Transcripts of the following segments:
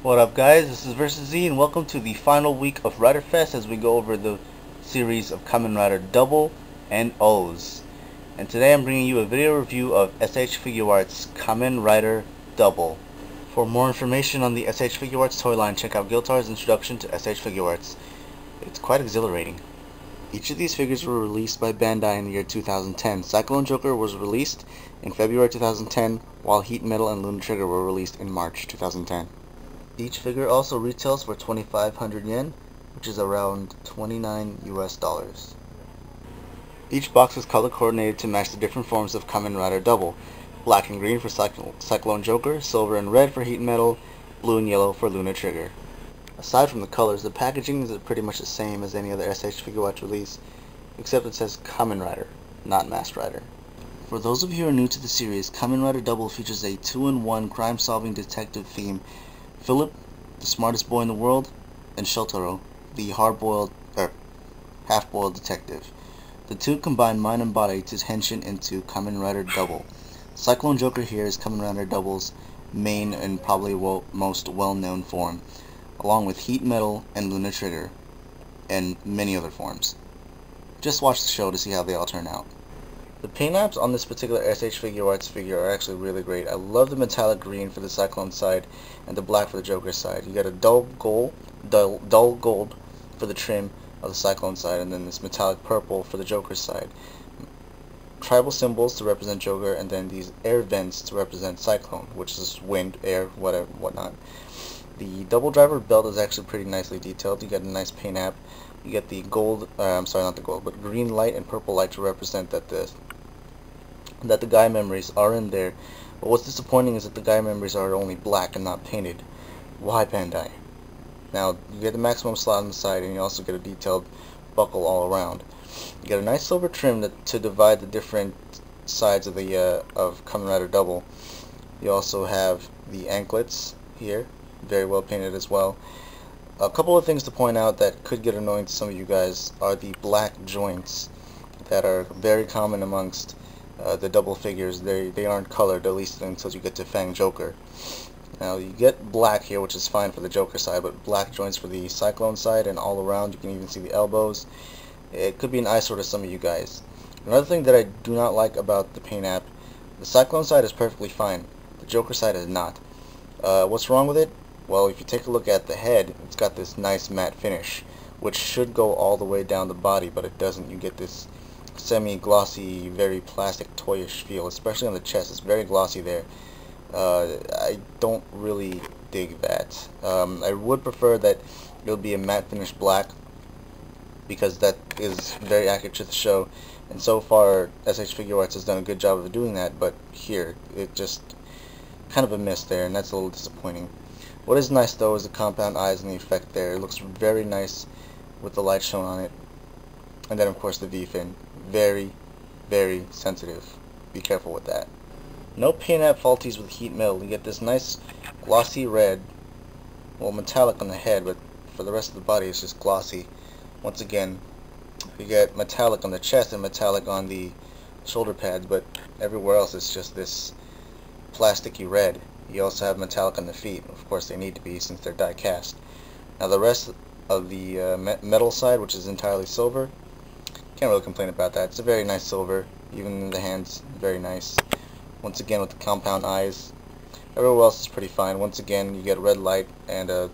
What up guys, this is Versus Z and welcome to the final week of Rider Fest as we go over the series of Kamen Rider Double and O's. And today I'm bringing you a video review of S.H.Figuarts Kamen Rider Double. For more information on the S.H.Figuarts toy line, check out Giltar's introduction to S.H.Figuarts. It's quite exhilarating. Each of these figures were released by Bandai in the year 2010. Cyclone Joker was released in February 2010, while Heat Metal and Lunar Trigger were released in March 2010. Each figure also retails for 2,500 yen, which is around 29 US dollars. Each box is color coordinated to match the different forms of Kamen Rider Double. Black and green for Cyclone Joker, silver and red for Heat Metal, blue and yellow for Lunar Trigger. Aside from the colors, the packaging is pretty much the same as any other S.H.Figuarts release, except it says Kamen Rider, not Masked Rider. For those of you who are new to the series, Kamen Rider Double features a 2-in-1 crime-solving detective theme. Philip, the smartest boy in the world, and Shotaro, the half-boiled detective. The two combine mind and body to henshin into Kamen Rider Double. Cyclone Joker here is Kamen Rider Double's main and probably most well-known form, along with Heat Metal and Lunar Trigger, and many other forms. Just watch the show to see how they all turn out. The paint apps on this particular S.H.Figuarts figure are actually really great. I love the metallic green for the Cyclone side and the black for the Joker side. You got a dull gold for the trim of the Cyclone side, and then this metallic purple for the Joker side. Tribal symbols to represent Joker, and then these air vents to represent Cyclone, which is wind, air, whatever, whatnot. The double driver belt is actually pretty nicely detailed. You got a nice paint app. You get the gold, sorry, not the gold, but green light and purple light to represent that the guy memories are in there. But what's disappointing is that the guy memories are only black and not painted. Why, Bandai? Now, you get the maximum slot on the side, and you also get a detailed buckle all around. You get a nice silver trim to divide the different sides of the of Kamen Rider Double. You also have the anklets here, very well painted as well. A couple of things to point out that could get annoying to some of you guys are the black joints that are very common amongst the double figures. They aren't colored, at least until you get to Fang Joker. Now you get black here, which is fine for the Joker side, but black joints for the Cyclone side, and all around you can even see the elbows. It could be an eyesore to some of you guys. Another thing that I do not like about the paint app, the Cyclone side is perfectly fine, the Joker side is not. What's wrong with it? Well, if you take a look at the head, it's got this nice matte finish, which should go all the way down the body, but it doesn't. You get this semi-glossy, very plastic, toyish feel, especially on the chest. It's very glossy there. I don't really dig that. I would prefer that it would be a matte finish black, because that is very accurate to the show, and so far S.H.Figuarts has done a good job of doing that, but here, it just kind of a miss there, and that's a little disappointing. What is nice though is the compound eyes and the effect there. It looks very nice with the light shown on it. And then of course the V-fin. Very, very sensitive. Be careful with that. No paint app faulties with Heat Metal. You get this nice glossy red, well, metallic on the head, but for the rest of the body it's just glossy. Once again, you get metallic on the chest and metallic on the shoulder pads, but everywhere else it's just this plasticky red. You also have metallic on the feet. Of course they need to be since they're die cast. Now the rest of the metal side, which is entirely silver, can't really complain about that. It's a very nice silver, even in the hands, very nice. Once again with the compound eyes. Everywhere else is pretty fine. Once again you get red light and I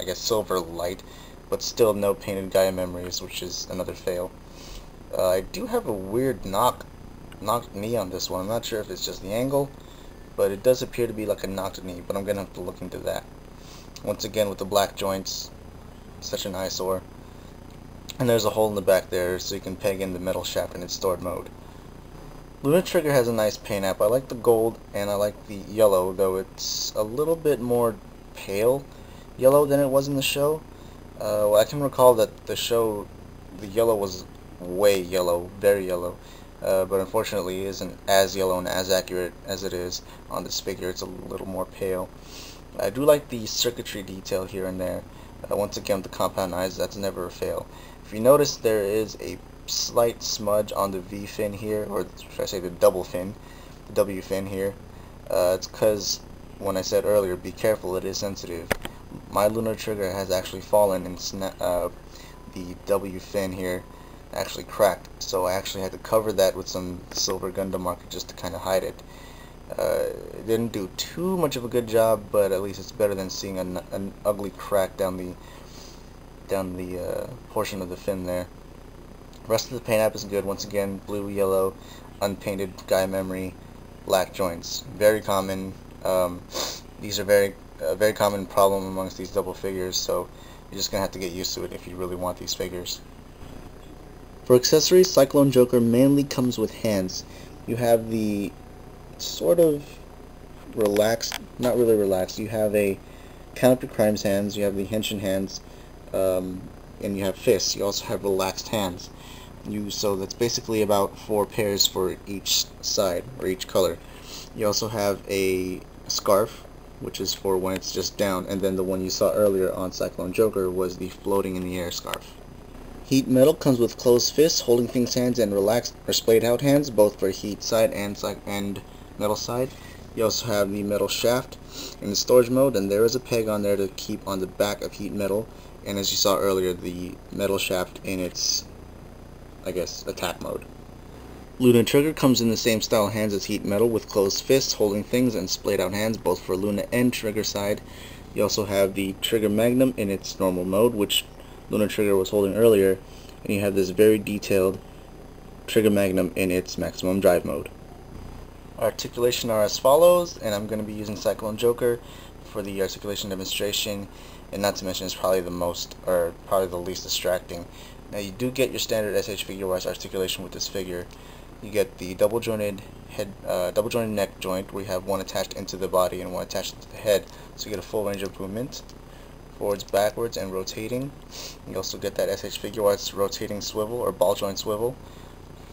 guess silver light, but still no painted Gaia memories, which is another fail. I do have a weird knocked knee on this one. I'm not sure if it's just the angle, but it does appear to be like a knocked knee, but I'm going to have to look into that. Once again with the black joints, such an eyesore. And there's a hole in the back there so you can peg in the metal shaft in its stored mode. Lunar Trigger has a nice paint app. I like the gold and I like the yellow, though it's a little bit more pale yellow than it was in the show. I can recall that the show, the yellow was way yellow, very yellow. But unfortunately it isn't as yellow and as accurate as it is on this figure. It's a little more pale. I do like the circuitry detail here and there. Once again, the compound eyes, that's never a fail. If you notice, there is a slight smudge on the V fin here, or should I say the double fin, the W fin here. It's because when I said earlier, be careful, it is sensitive. my lunar trigger has actually fallen and the W fin here actually cracked, so I actually had to cover that with some silver Gundam marker just to kind of hide it. It didn't do too much of a good job, but at least it's better than seeing an ugly crack down the portion of the fin there. The rest of the paint app is good. Once again, blue, yellow, unpainted guy memory, black joints. Very common. These are very common problem amongst these double figures, so you're just gonna have to get used to it if you really want these figures. For accessories, Cyclone Joker mainly comes with hands. You have the sort of relaxed, not really relaxed, you have a Count Up Your Crimes hands, you have the Henshin hands, and you have fists. You also have relaxed hands. So that's basically about 4 pairs for each side, or each color. You also have a scarf, which is for when it's just down, and then the one you saw earlier on Cyclone Joker was the floating in the air scarf. Heat metal comes with closed fists, holding things hands, and relaxed or splayed out hands, both for heat side and metal side. You also have the metal shaft in the storage mode, and there is a peg on there to keep on the back of heat metal, and as you saw earlier, the metal shaft in its, I guess, attack mode. Luna Trigger comes in the same style hands as Heat Metal, with closed fists, holding things, and splayed out hands, both for Luna and Trigger side. You also have the Trigger Magnum in its normal mode, which Luna Trigger was holding earlier, and you have this very detailed Trigger Magnum in its maximum drive mode. Articulation are as follows, and I'm going to be using Cyclone Joker for the articulation demonstration, and not to mention it's probably the most, or probably the least distracting. Now you do get your standard S.H.Figuarts articulation with this figure. You get the double jointed neck joint, where you have one attached into the body and one attached into the head, so you get a full range of movement, forwards, backwards, and rotating. You also get that S.H.Figuarts rotating swivel or ball joint swivel,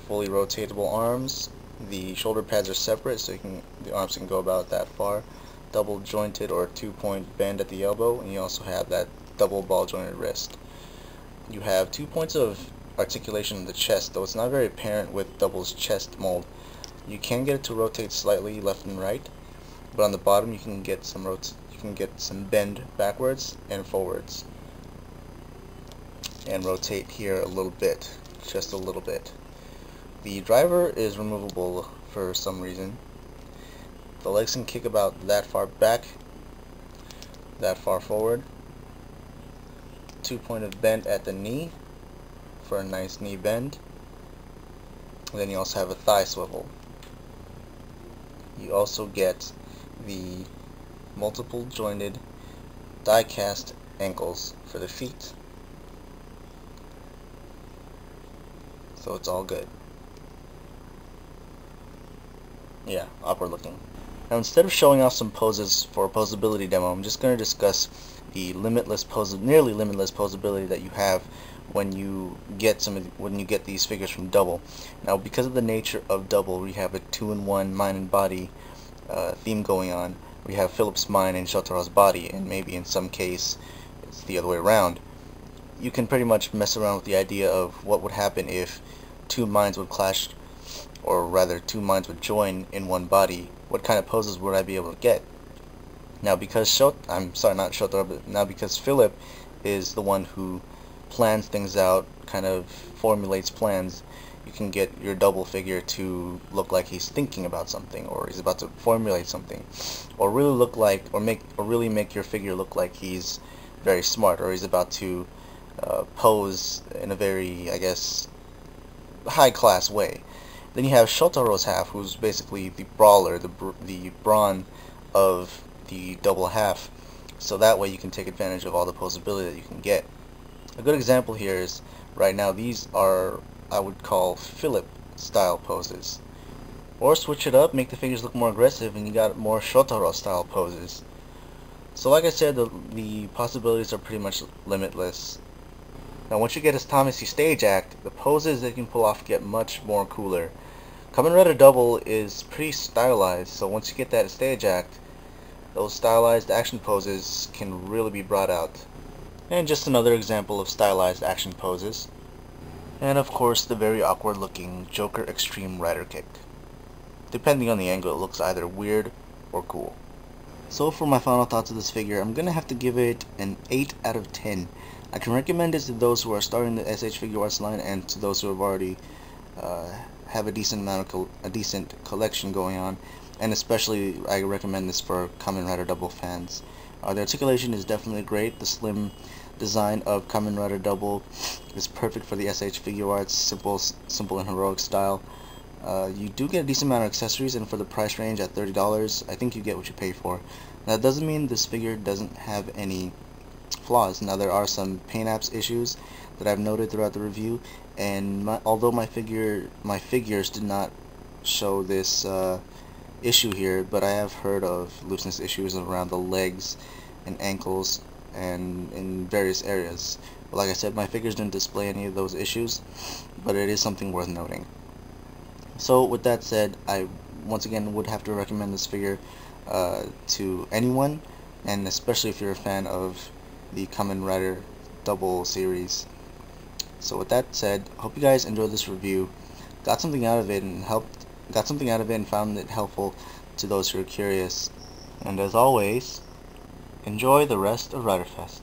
fully rotatable arms. The shoulder pads are separate, so the arms can go about that far. Double jointed or 2-point bend at the elbow, and you also have that double ball jointed wrist. You have 2 points of articulation in the chest, though it's not very apparent with Double's chest mold. You can get it to rotate slightly left and right, but on the bottom you can get some bend backwards and forwards, and rotate here a little bit, just a little bit. The driver is removable for some reason. The legs can kick about that far back, that far forward. 2-pointed bend at the knee for a nice knee bend. And then you also have a thigh swivel. You also get the multiple jointed die cast ankles for the feet. So it's all good. Yeah, awkward looking. Now instead of showing off some poses for a posability demo, I'm just going to discuss the nearly limitless posability that you have when you get these figures from Double. Now, because of the nature of Double, we have a 2-in-1 mind and body theme going on. We have Philip's mind and Shotaro's body, and maybe in some case it's the other way around. You can pretty much mess around with the idea of what would happen if 2 minds would clash, or rather 2 minds would join in one body. What kind of poses would I be able to get? Now because because Philip is the one who plans things out, kind of formulates plans, you can get your Double figure to look like he's thinking about something, or he's about to formulate something, or really look like, or really make your figure look like he's very smart, or he's about to pose in a very, I guess, high-class way. Then you have Shotaro's half, who's basically the brawler, the brawn of the Double half, so that way you can take advantage of all the posability that you can get. A good example here is, right now, these are, I would call, Philip style poses. Or switch it up, make the figures look more aggressive, and you got more Shotaro style poses. So like I said, the possibilities are pretty much limitless. Now once you get his Tamasi stage act, the poses that you can pull off get much more cooler. Kamen Rider Double is pretty stylized, so once you get that stage act, those stylized action poses can really be brought out. And just another example of stylized action poses. And of course the very awkward looking Joker Extreme Rider Kick. Depending on the angle, it looks either weird or cool. So for my final thoughts of this figure, I'm gonna have to give it an 8 out of 10. I can recommend it to those who are starting the S.H.Figuarts line and to those who have already have a decent collection going on, and especially I recommend this for Kamen Rider Double fans. The articulation is definitely great. The slim design of Kamen Rider Double is perfect for the S.H.Figuarts simple and heroic style. You do get a decent amount of accessories, and for the price range at $30, I think you get what you pay for. Now, that doesn't mean this figure doesn't have any flaws. Now, there are some paint apps issues that I've noted throughout the review, and although my figures did not show this issue here, but I have heard of looseness issues around the legs and ankles and in various areas. But like I said, my figures didn't display any of those issues, but it is something worth noting. So with that said, I once again would have to recommend this figure to anyone, and especially if you're a fan of the Kamen Rider Double series. So with that said, hope you guys enjoyed this review, got something out of it and found it helpful to those who are curious. And as always, enjoy the rest of Riderfest.